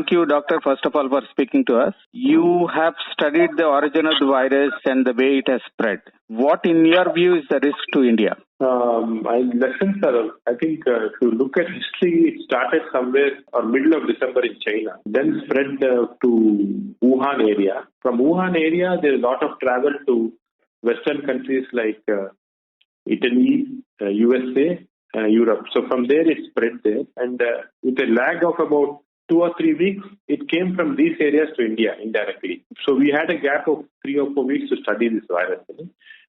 thank you, Doctor, first of all, for speaking to us. You have studied the origin of the virus and the way it has spread. What, in your view, is the risk to India? My lessons are, I think, if you look at history, it started somewhere or middle of December in China, then spread to Wuhan area. From Wuhan area, there is a lot of travel to Western countries like Italy, USA, Europe. So from there, it spread there. And with a lag of about 2 or 3 weeks, it came from these areas to India indirectly. So we had a gap of 3 or 4 weeks to study this virus.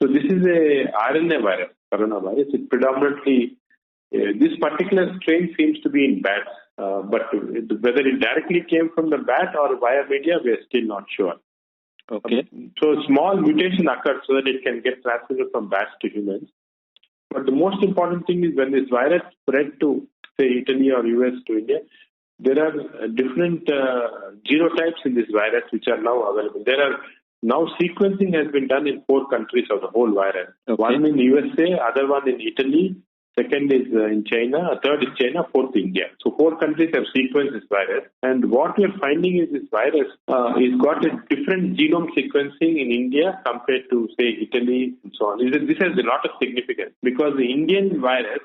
So this is a RNA virus, coronavirus. It predominantly, this particular strain seems to be in bats. But whether it directly came from the bat or via media, we are still not sure. Okay. So small mutation occurs so that it can get transmitted from bats to humans. But the most important thing is when this virus spread to, say, Italy or US to India, there are different genotypes in this virus which are now available. There are now sequencing has been done in 4 countries of the whole virus. Okay. One in USA, other one in Italy, second is in China, third is China, fourth India. So 4 countries have sequenced this virus. And what we are finding is this virus is got a different genome sequencing in India compared to, say, Italy and so on. This has a lot of significance because the Indian virus,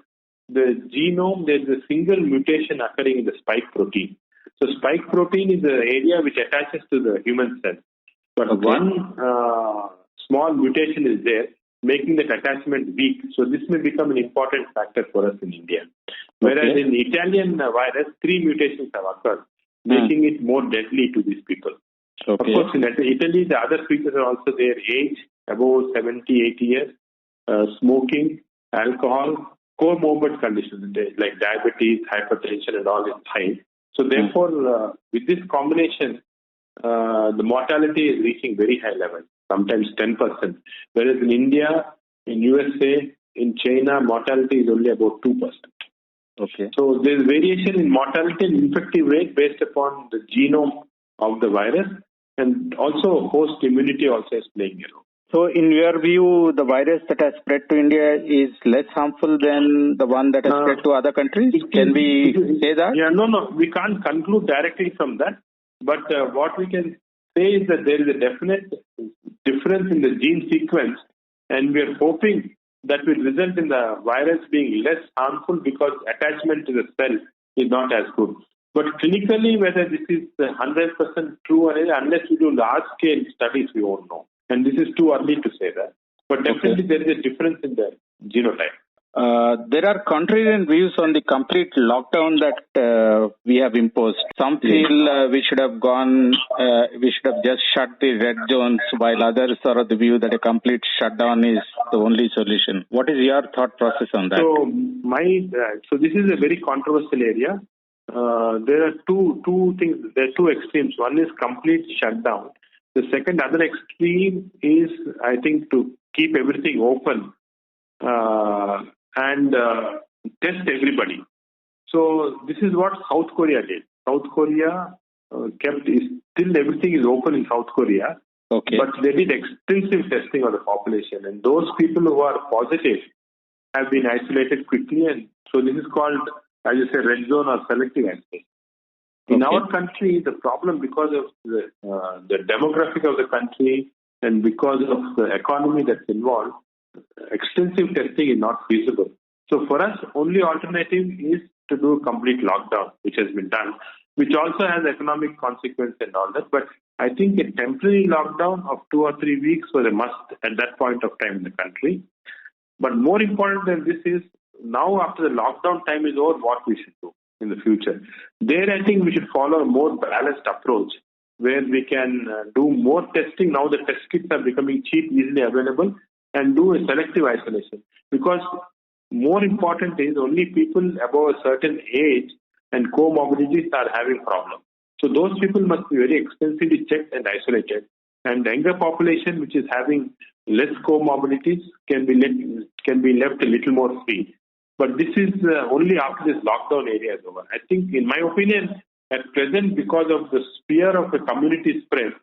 the genome, there is a single mutation occurring in the spike protein. So spike protein is the area which attaches to the human cell. But one small mutation is there, making that attachment weak. So this may become an important factor for us in India. Whereas in the Italian virus, 3 mutations have occurred, making it more deadly to these people. Of course, in Italy, the other features are also there: age, above 70, 80 years, smoking, alcohol, comorbid conditions like diabetes, hypertension and all is high. So therefore, with this combination, the mortality is reaching very high levels, sometimes 10%. Whereas in India, in USA, in China, mortality is only about 2%. Okay. So there is variation in mortality and infective rate based upon the genome of the virus, and also host immunity also is playing a role. So in your view, the virus that has spread to India is less harmful than the one that has spread to other countries? Can we say that? Yeah, no, we can't conclude directly from that. But what we can say is that there is a definite difference in the gene sequence, and we are hoping that will result in the virus being less harmful because attachment to the cell is not as good. But clinically, whether this is 100% true or not, unless we do large-scale studies, we won't know. And this is too early to say that. But definitely there is a difference in the genotype. There are contrarian views on the complete lockdown that we have imposed. Some feel we should have just shut the red zones, while others are of the view that a complete shutdown is the only solution. What is your thought process on that? So this is a very controversial area. There are two things. There are 2 extremes. One is complete shutdown. The second other extreme is, I think, to keep everything open and test everybody. So this is what South Korea did. South Korea still everything is open in South Korea, but they did extensive testing of the population, and those people who are positive have been isolated quickly, and so this is called, as you say, red zone or selective isolation. In our country, the problem, because of the demographic of the country and because of the economy that's involved, extensive testing is not feasible. So for us, only alternative is to do a complete lockdown, which has been done, which also has economic consequence and all that. But I think a temporary lockdown of 2 or 3 weeks was a must at that point of time in the country. But more important than this is, now after the lockdown time is over, what we should do in the future. There, I think we should follow a more balanced approach where we can do more testing. Now the test kits are becoming cheap, easily available, and do a selective isolation. Because more important is only people above a certain age and comorbidities are having problems. So those people must be very extensively checked and isolated. And the younger population, which is having less comorbidities, can be left a little more free. But this is only after this lockdown area is over. I think, in my opinion, at present, because of the fear of the community spread,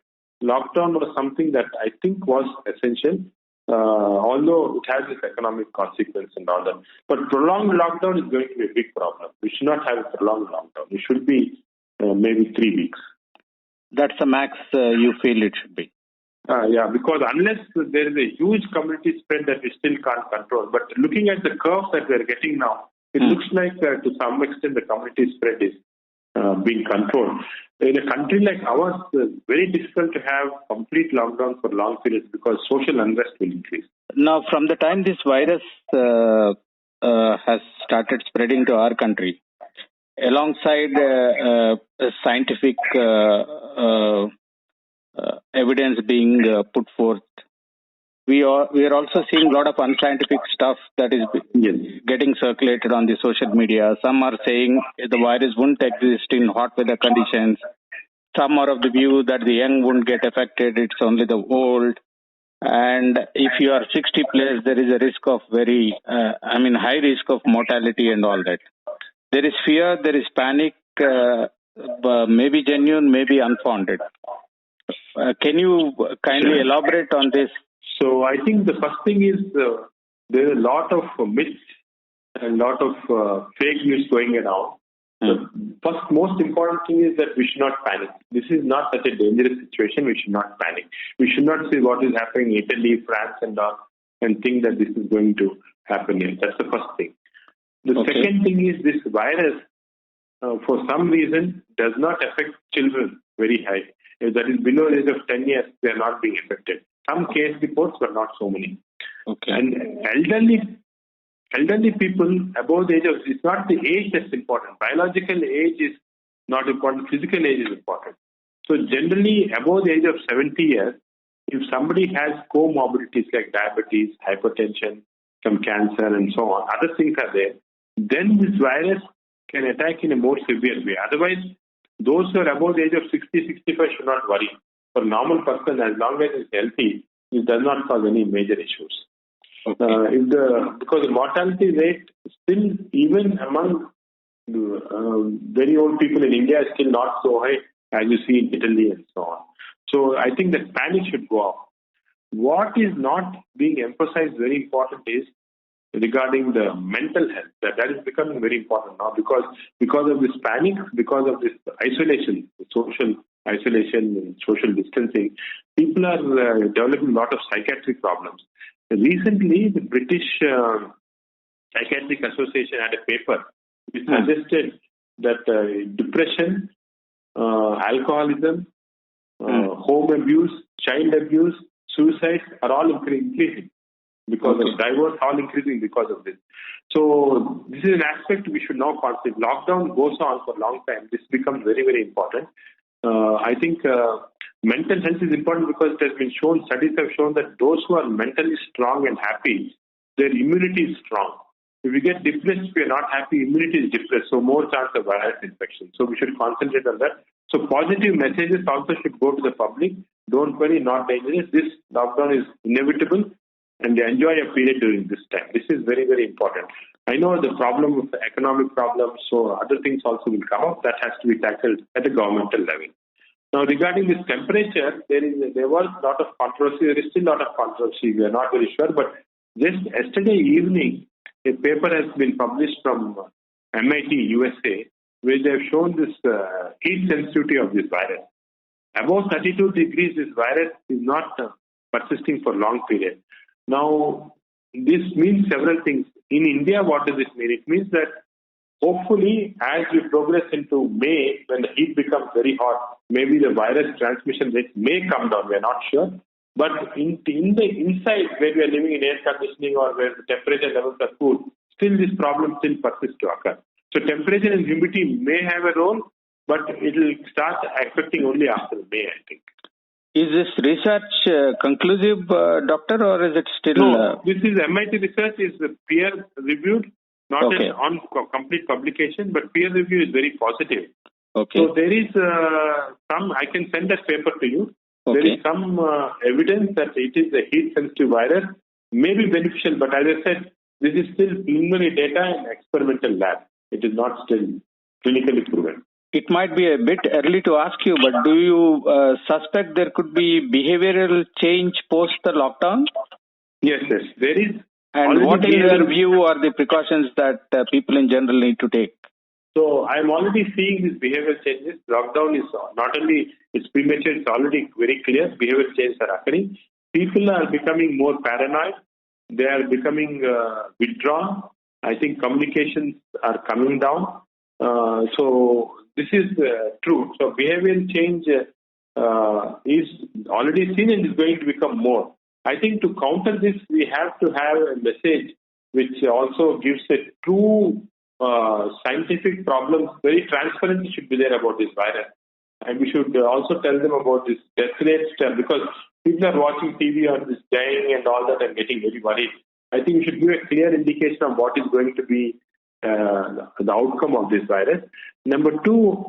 lockdown was something that I think was essential, although it has its economic consequence and all that. But prolonged lockdown is going to be a big problem. We should not have a prolonged lockdown. We should be maybe 3 weeks. That's the max you feel it should be. Yeah, because unless there is a huge community spread that we still can't control. But looking at the curve that we're getting now, it looks like to some extent the community spread is being controlled. In a country like ours, it's very difficult to have complete lockdown for long periods because social unrest will increase. Now, from the time this virus has started spreading to our country, alongside scientific evidence being put forth, we are also seeing a lot of unscientific stuff that is getting circulated on the social media. Some are saying the virus wouldn't exist in hot weather conditions. Some are of the view that the young wouldn't get affected, it's only the old. And if you are 60 plus, there is a risk of high risk of mortality and all that. There is fear, there is panic, maybe genuine, maybe unfounded. Can you kindly elaborate on this? So I think the first thing is there is a lot of myths and a lot of fake news going around. The first most important thing is that we should not panic. This is not such a dangerous situation. We should not panic. We should not see what is happening in Italy, France and all and think that this is going to happen here. That's the first thing. The second thing is this virus, for some reason, does not affect children very high. If that is below the age of 10 years, they are not being affected. Some case reports, but not so many. And elderly people above the age of, it's not the age that's important. Biological age is not important. Physical age is important. So generally, above the age of 70 years, if somebody has comorbidities like diabetes, hypertension, some cancer and so on, other things are there, then this virus can attack in a more severe way. Otherwise, those who are above the age of 60, 65 should not worry. For a normal person, as long as it's healthy, it does not cause any major issues. Because the mortality rate still, even among very old people in India, is still not so high as you see in Italy and so on. So I think that panic should go off. What is not being emphasized very important is regarding the mental health. That is becoming very important now because of this panic, because of this isolation, social isolation and social distancing, people are developing a lot of psychiatric problems. Recently, the British Psychiatric Association had a paper which suggested that depression, alcoholism, home abuse, child abuse, suicide are all increasing because of divorce, all increasing because of this. So this is an aspect we should now consider. Lockdown goes on for a long time. This becomes very, very important. I think mental health is important because it has been shown, studies have shown that those who are mentally strong and happy, their immunity is strong. If we get depressed, we are not happy, immunity is depressed, so more chance of virus infection. So we should concentrate on that. So positive messages also should go to the public. Don't worry, not dangerous. This lockdown is inevitable and enjoy a period during this time. This is very, very important. I know the problem of the economic problems, so other things also will come up that has to be tackled at a governmental level. Now, regarding this temperature, there was a lot of controversy. There is still a lot of controversy. We are not very sure. But just yesterday evening, a paper has been published from MIT, USA, where they have shown this heat sensitivity of this virus. Above 32 degrees, this virus is not persisting for long period. Now, this means several things. In India, what does it mean? It means that hopefully, as we progress into May, when the heat becomes very hot, maybe the virus transmission rate may come down. We are not sure. But in the inside, where we are living in air conditioning or where the temperature levels are cool, still this problem still persists to occur. So temperature and humidity may have a role, but it will start affecting only after May, I think. Is this research conclusive, doctor, or is it still... No, this is MIT research, is peer-reviewed, not on complete publication, but peer review is very positive. So there is some, I can send that paper to you. There is some evidence that it is a heat-sensitive virus, may be beneficial, but as I said, this is still preliminary data in experimental lab. It is not still clinically proven. It might be a bit early to ask you, but do you suspect there could be behavioral change post the lockdown? Yes, there is. And what in your view are the precautions that people in general need to take? So I'm already seeing these behavioral changes. Lockdown is not only it's premature, it's already very clear. Behavioral changes are occurring. People are becoming more paranoid. They are becoming withdrawn. I think communications are coming down. So this is true. So behavioral change is already seen and is going to become more. I think to counter this, we have to have a message which also gives a true scientific problems. Very transparency should be there about this virus. And we should also tell them about this death rates because people are watching TV on this dying and all that and getting very worried. I think we should give a clear indication of what is going to be the outcome of this virus. Number two,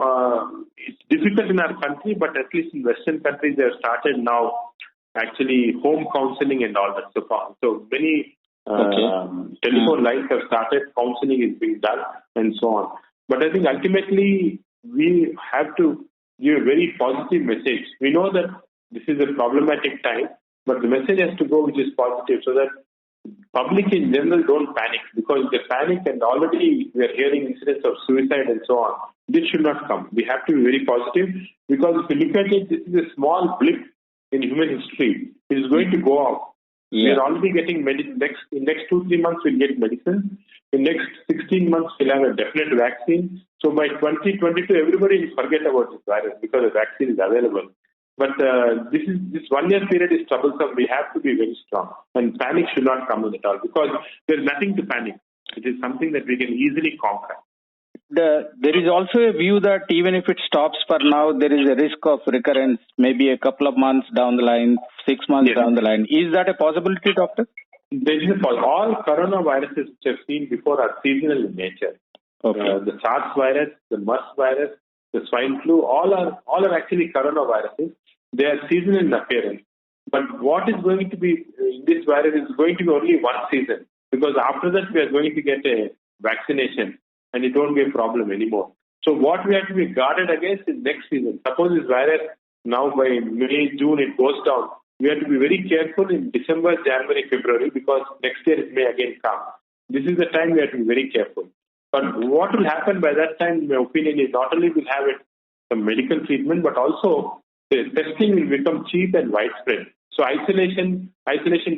it's difficult in our country, but at least in Western countries, they have started now actually home counseling and all that so far. So many telephone lines have started, counseling is being done and so on. But I think ultimately we have to give a very positive message. We know that this is a problematic time, but the message has to go which is positive so that public in general don't panic, because they panic and already we are hearing incidents of suicide and so on. This should not come. We have to be very positive because if you look at it, this is a small blip in human history. It is going to go off. We are already getting medicine. In next 2-3 months, we'll get medicine. In next 16 months, we'll have a definite vaccine. So by 2022, everybody will forget about this virus because the vaccine is available. But this 1 year period is troublesome. We have to be very strong. And panic should not come in at all because there is nothing to panic. It is something that we can easily conquer. There is also a view that even if it stops for now, there is a risk of recurrence, maybe a couple of months down the line, 6 months down the line. Is that a possibility, Doctor? There is all coronaviruses which I've seen before are seasonal in nature. The SARS virus, the MERS virus, the swine flu, all are actually coronaviruses. They are seasonal in appearance. But what is going to be in this virus is going to be only one season, because after that we are going to get a vaccination and it won't be a problem anymore. So what we have to be guarded against is next season. Suppose this virus now by May, June it goes down. We have to be very careful in December, January, February, because next year it may again come. This is the time we have to be very careful. But what will happen by that time, in my opinion, is not only we'll have some medical treatment, but also the testing will become cheap and widespread. So isolation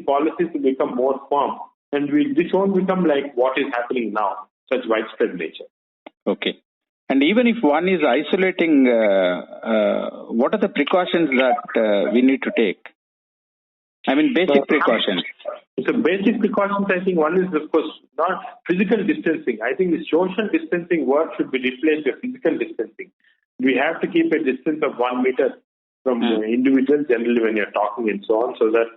policies will become more firm, and this won't become like what is happening now, such widespread nature. Okay. And even if one is isolating, what are the precautions that we need to take? I mean, basic precautions. So basic precautions, I think one is, of course, not physical distancing. I think the social distancing word should be replaced with physical distancing. We have to keep a distance of 1 meter from individuals, generally when you're talking and so on, so that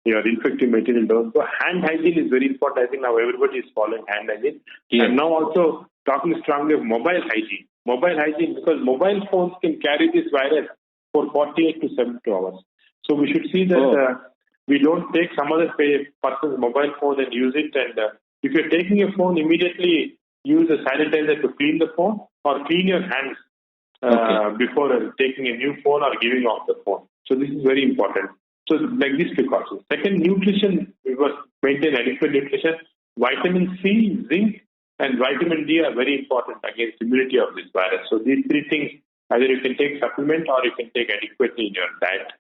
your infective material don't go. Hand hygiene is very important. I think now everybody is following hand hygiene. Yeah. And now also talking strongly of mobile hygiene. Mobile hygiene, because mobile phones can carry this virus for 48 to 72 hours. So we should see that we don't take some other person's mobile phone and use it. And if you're taking a phone, immediately use a sanitizer to clean the phone or clean your hands before taking a new phone or giving off the phone. So this is very important. So like these precautions. Second, nutrition, we must maintain adequate nutrition. Vitamin C, zinc, and vitamin D are very important against immunity of this virus. So these three things, either you can take supplement or you can take adequately in your diet.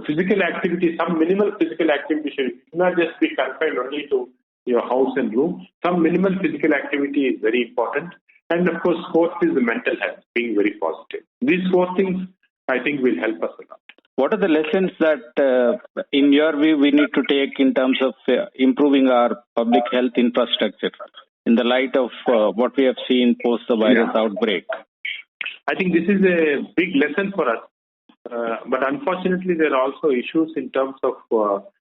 Physical activity, some minimal physical activity should not just be confined only to your house and room. Some minimal physical activity is very important. And of course, fourth is the mental health, being very positive. These four things, I think, will help us a lot. What are the lessons that, in your view, we need to take in terms of improving our public health infrastructure in the light of what we have seen post the virus outbreak? I think this is a big lesson for us. But unfortunately, there are also issues in terms of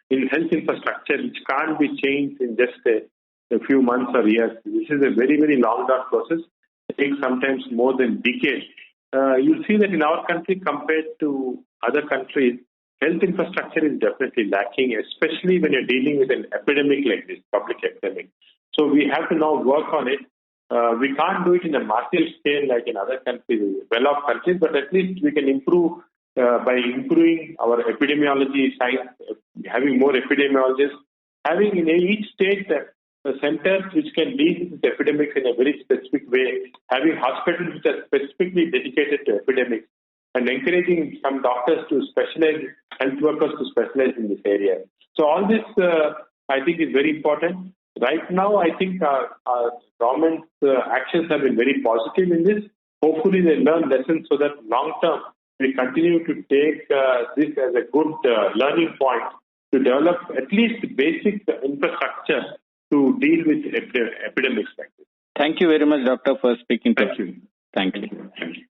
in health infrastructure which can't be changed in just a few months or years. This is a very, very long-term process. It takes sometimes more than decades. You'll see that in our country compared to other countries, health infrastructure is definitely lacking, especially when you're dealing with an epidemic like this, public epidemic. So we have to now work on it. We can't do it in a massive scale like in other countries, well-off countries, but at least we can improve by improving our epidemiology science, having more epidemiologists, having in each state centers which can deal with epidemics in a very specific way, having hospitals which are specifically dedicated to epidemics, and encouraging some doctors to specialize, health workers to specialize in this area. So all this, I think, is very important. Right now, I think our government's actions have been very positive in this. Hopefully, they learn lessons so that long term, we continue to take this as a good learning point to develop at least basic infrastructure to deal with epidemics like this. Thank you very much, Doctor, for speaking to us. Thank you. Thank you. Thank you.